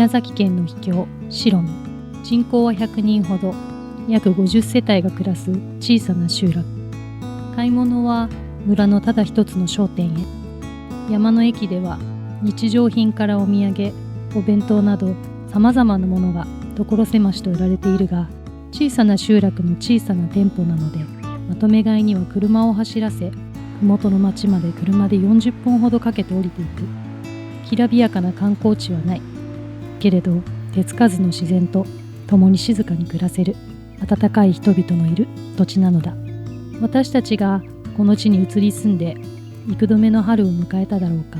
宮崎県の秘境白見。人口は100人ほど、約50世帯が暮らす小さな集落。買い物は村のただ一つの商店へ。山の駅では日常品からお土産、お弁当などさまざまなものが所狭しと売られているが、小さな集落の小さな店舗なので、まとめ買いには車を走らせ、麓の町まで車で40分ほどかけて降りていく。きらびやかな観光地はない。けれど手つかずの自然と共に静かに暮らせる温かい人々のいる土地なのだ。私たちがこの地に移り住んで幾度目の春を迎えただろうか。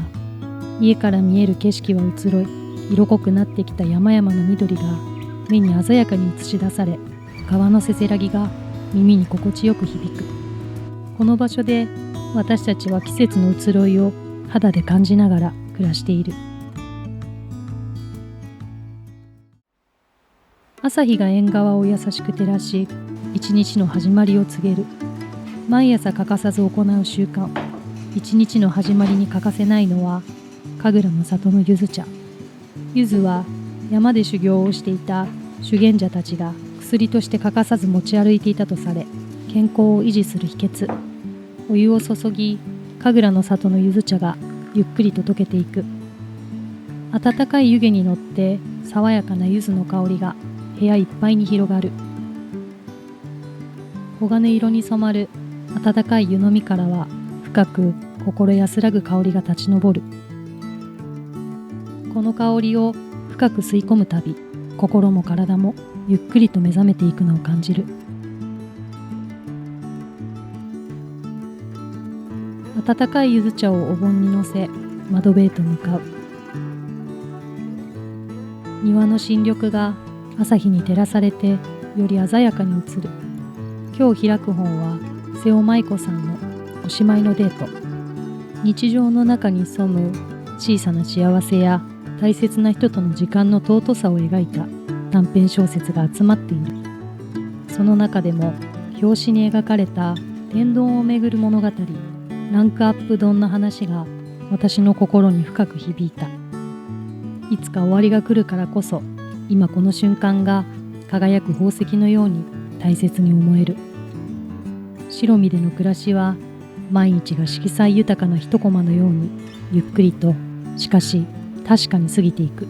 家から見える景色は移ろい、色濃くなってきた山々の緑が目に鮮やかに映し出され、川のせせらぎが耳に心地よく響く。この場所で私たちは季節の移ろいを肌で感じながら暮らしている。朝日が縁側を優しく照らし、一日の始まりを告げる。毎朝欠かさず行う習慣。一日の始まりに欠かせないのは神楽の里のゆず茶。ゆずは山で修行をしていた修験者たちが薬として欠かさず持ち歩いていたとされ、健康を維持する秘訣。お湯を注ぎ、神楽の里のゆず茶がゆっくりと溶けていく。温かい湯気に乗って爽やかなゆずの香りが部屋いっぱいに広がる。黄金色に染まる温かい湯飲みからは深く心安らぐ香りが立ち上る。この香りを深く吸い込むたび、心も体もゆっくりと目覚めていくのを感じる。温かいゆず茶をお盆に乗せ、窓辺へと向かう。庭の新緑が朝日に照らされてより鮮やかに映る。今日開く本は瀬尾舞子さんのおしまいのデート。日常の中に潜む小さな幸せや大切な人との時間の尊さを描いた短編小説が集まっている。その中でも表紙に描かれた天丼をめぐる物語、ランクアップ丼の話が私の心に深く響いた。いつか終わりが来るからこそ、今この瞬間が輝く宝石のように大切に思える。白身での暮らしは毎日が色彩豊かな一コマのようにゆっくりと、しかし確かに過ぎていく。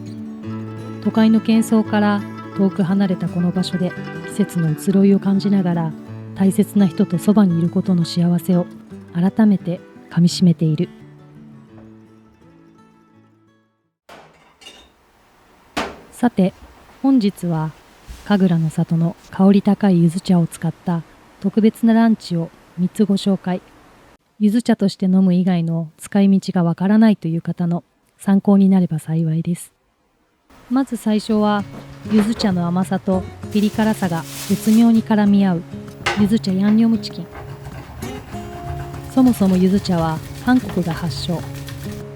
都会の喧騒から遠く離れたこの場所で季節の移ろいを感じながら、大切な人とそばにいることの幸せを改めてかみしめている。さて、本日は神楽の里の香り高いゆず茶を使った特別なランチを3つご紹介。ゆず茶として飲む以外の使い道がわからないという方の参考になれば幸いです。まず最初は、ゆず茶の甘さとピリ辛さが絶妙に絡み合うゆず茶ヤンニョムチキン。そもそもゆず茶は韓国が発祥。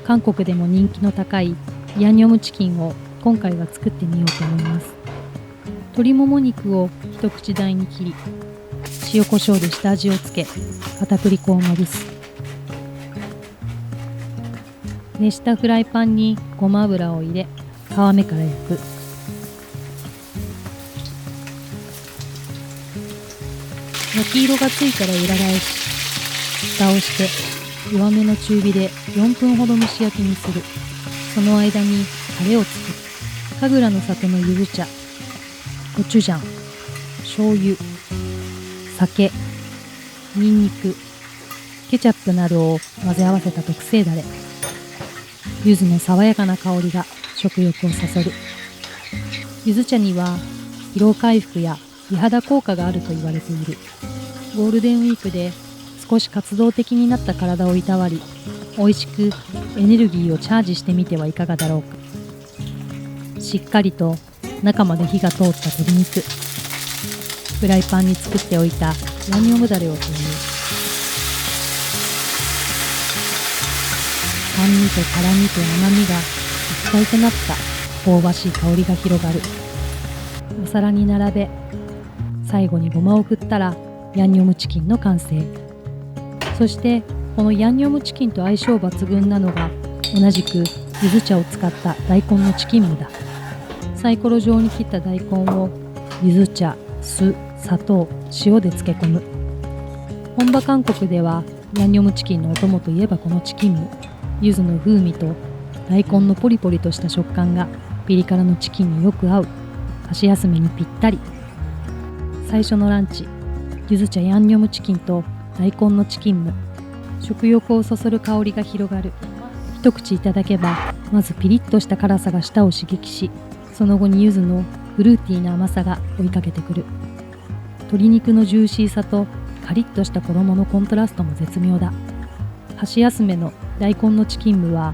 韓国でも人気の高いヤンニョムチキンを今回は作ってみようと思います。鶏もも肉を一口大に切り、塩コショウで下味をつけ、片栗粉をまぶす。熱したフライパンにごま油を入れ、皮目から焼く。焼き色がついたら裏返し、蓋をして弱めの中火で4分ほど蒸し焼きにする。その間にタレを作る。神楽の里のゆず茶、コチュジャン、醤油、酒、ニンニク、ケチャップなどを混ぜ合わせた特製だれ。柚子の爽やかな香りが食欲をそそる。柚子茶には疲労回復や美肌効果があると言われている。ゴールデンウィークで少し活動的になった体をいたわり、美味しくエネルギーをチャージしてみてはいかがだろうか。しっかりと中まで火が通った鶏肉、フライパンに作っておいたヤンニョムダレを投入。酸味と辛みと甘みが一体となった香ばしい香りが広がる。お皿に並べ、最後にごまを振ったらヤンニョムチキンの完成。そしてこのヤンニョムチキンと相性抜群なのが、同じくゆず茶を使った大根のチキンムだ。サイコロ状に切った大根を柚子茶、酢、砂糖、塩で漬け込む。本場韓国ではヤンニョムチキンのお供といえばこのチキンも、柚子の風味と大根のポリポリとした食感がピリ辛のチキンによく合う。箸休めにぴったり。最初のランチ、柚子茶ヤンニョムチキンと大根のチキンも食欲をそそる香りが広がる。一口いただけばまずピリッとした辛さが舌を刺激し、その後に柚子のフルーティーな甘さが追いかけてくる。鶏肉のジューシーさとカリッとした衣のコントラストも絶妙だ。箸休めの大根のチキンムは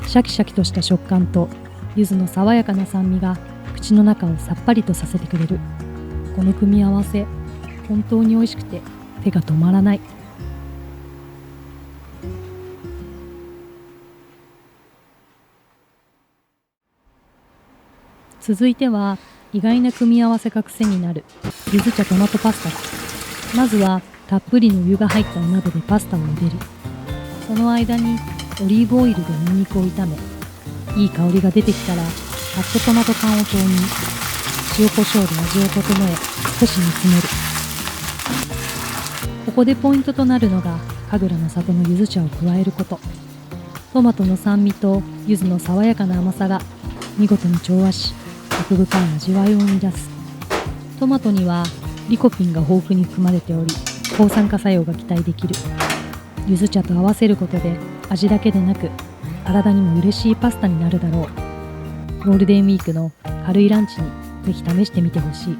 シャキシャキとした食感と柚子の爽やかな酸味が口の中をさっぱりとさせてくれる。この組み合わせ、本当に美味しくて手が止まらない。続いては意外な組み合わせが癖になる柚子茶トマトパスタだ。まずはたっぷりの湯が入ったお鍋でパスタを茹でる。その間にオリーブオイルでニンニクを炒め、いい香りが出てきたらカットトマト缶を投入。塩コショウで味を整え少し煮詰める。ここでポイントとなるのが神楽の里の柚子茶を加えること。トマトの酸味と柚子の爽やかな甘さが見事に調和し、奥深い味わいを生み出す。トマトにはリコピンが豊富に含まれており、抗酸化作用が期待できる。柚子茶と合わせることで味だけでなく体にも嬉しいパスタになるだろう。ゴールデンウィークの軽いランチにぜひ試してみてほしい。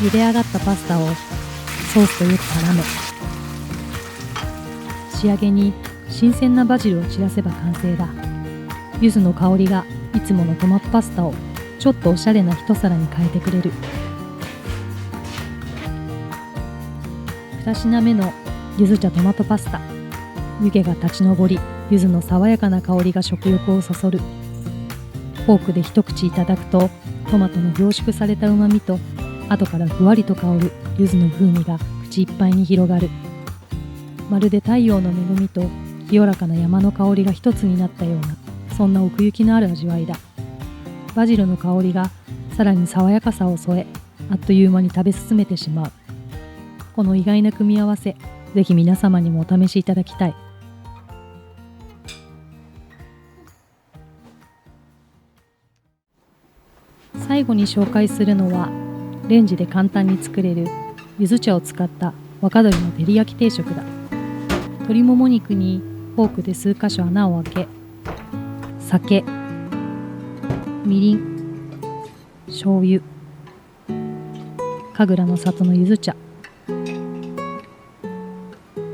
茹で上がったパスタをソースとよく絡め、仕上げに新鮮なバジルを散らせば完成だ。柚子の香りがいつものトマトパスタをちょっとおしゃれな一皿に変えてくれる。2品目の柚子茶トマトパスタ。湯気が立ち上り、柚子の爽やかな香りが食欲をそそる。フォークで一口いただくと、トマトの凝縮された旨味と後からふわりと香る柚子の風味が口いっぱいに広がる。まるで太陽の恵みと清らかな山の香りが一つになったような、そんな奥行きのある味わいだ。バジルの香りがさらに爽やかさを添え、あっという間に食べ進めてしまう。この意外な組み合わせ、ぜひ皆様にもお試しいただきたい。最後に紹介するのは、レンジで簡単に作れる柚子茶を使った若鶏の照り焼き定食だ。鶏もも肉にフォークで数箇所穴を開け、酒、みりん、醤油、神楽の里の柚子茶、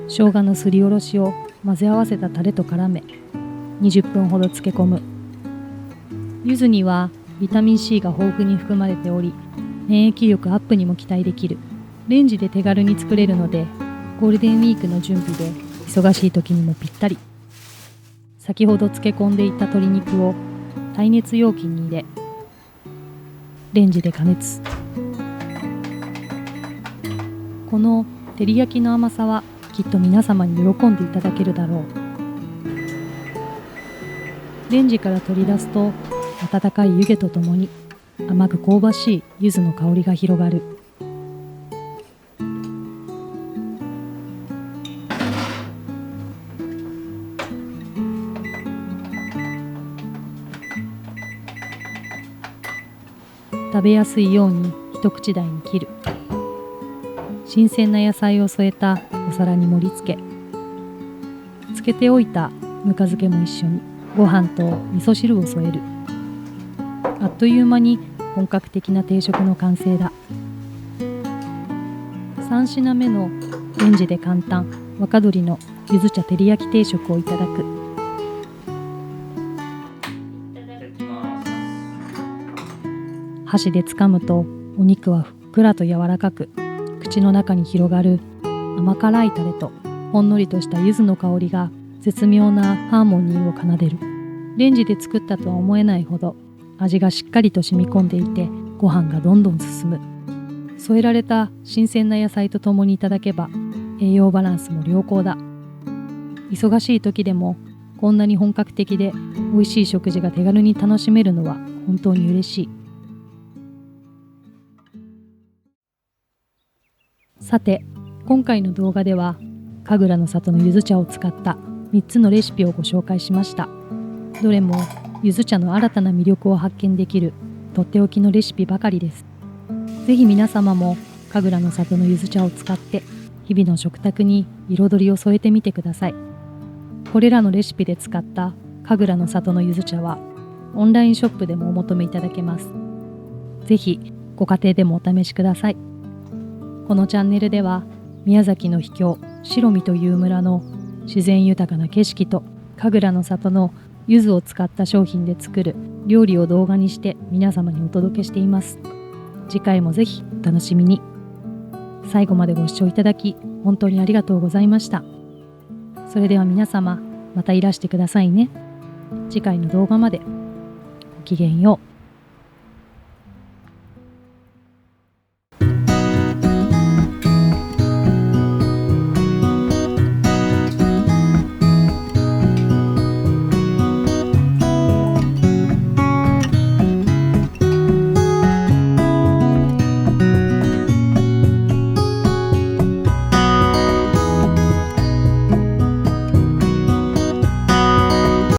生姜のすりおろしを混ぜ合わせたタレと絡め、20分ほど漬け込む。柚子にはビタミン C が豊富に含まれており、免疫力アップにも期待できる。レンジで手軽に作れるので、ゴールデンウィークの準備で忙しい時にもぴったり。先ほど漬け込んでいた鶏肉を耐熱容器に入れ、レンジで加熱。この照り焼きの甘さはきっと皆様に喜んでいただけるだろう。レンジから取り出すと、温かい湯気とともに甘く香ばしい柚子の香りが広がる。食べやすいように一口大に切る。新鮮な野菜を添えたお皿に盛り付け、漬けておいたぬか漬けも一緒にご飯と味噌汁を添える。あっという間に本格的な定食の完成だ。3品目のレンジで簡単若鶏の柚子茶照り焼き定食をいただく。箸でつかむとお肉はふっくらと柔らかく、口の中に広がる甘辛いタレとほんのりとした柚子の香りが絶妙なハーモニーを奏でる。レンジで作ったとは思えないほど味がしっかりと染み込んでいて、ご飯がどんどん進む。添えられた新鮮な野菜とともにいただけば栄養バランスも良好だ。忙しい時でもこんなに本格的で美味しい食事が手軽に楽しめるのは本当に嬉しい。さて、今回の動画では神楽の里のゆず茶を使った3つのレシピをご紹介しました。どれもゆず茶の新たな魅力を発見できるとっておきのレシピばかりです。ぜひ皆様も神楽の里のゆず茶を使って日々の食卓に彩りを添えてみてください。これらのレシピで使った神楽の里のゆず茶はオンラインショップでもお求めいただけます。ぜひご家庭でもお試しください。このチャンネルでは宮崎の秘境白見という村の自然豊かな景色と神楽の里の柚子を使った商品で作る料理を動画にして皆様にお届けしています。次回もぜひお楽しみに。最後までご視聴いただき本当にありがとうございました。それでは皆様またいらしてくださいね。次回の動画までごきげんよう。